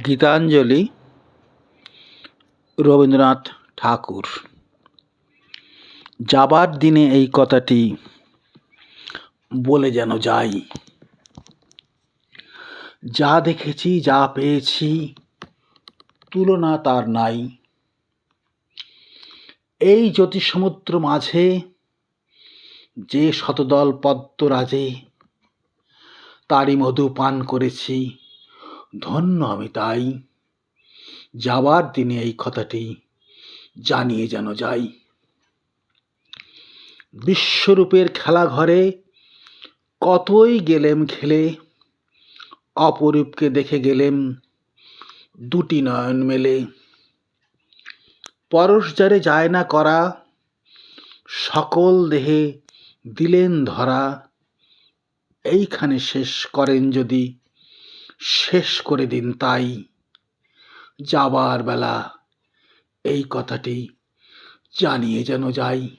গীতাঞ্জলি রবীন্দ্রনাথ ঠাকুর। যাবার দিনে এই কথাটি বলে যেন যাই, যা দেখেছি যা পেয়েছি তুলনা তার নাই। এই জ্যোতিসমুদ্র মাঝে যে শতদল পদ্মরাজে, তারই মধু পান করেছি, ধন্য আমি তাই। যাবার দিনে এই কথাটি জানিয়ে যেন যাই। বিশ্বরূপের খেলা ঘরে কতই গেলেম খেলে, অপরূপকে দেখে গেলেম দুটি নয়ন মেলে। পরশ যারে যায় না করা, সকল দেহে দিলেন ধরা। এইখানে শেষ করেন যদি, শেষ করে দিন তাই। যাবার বেলা এই কথাটি জানিয়ে যেন যাই।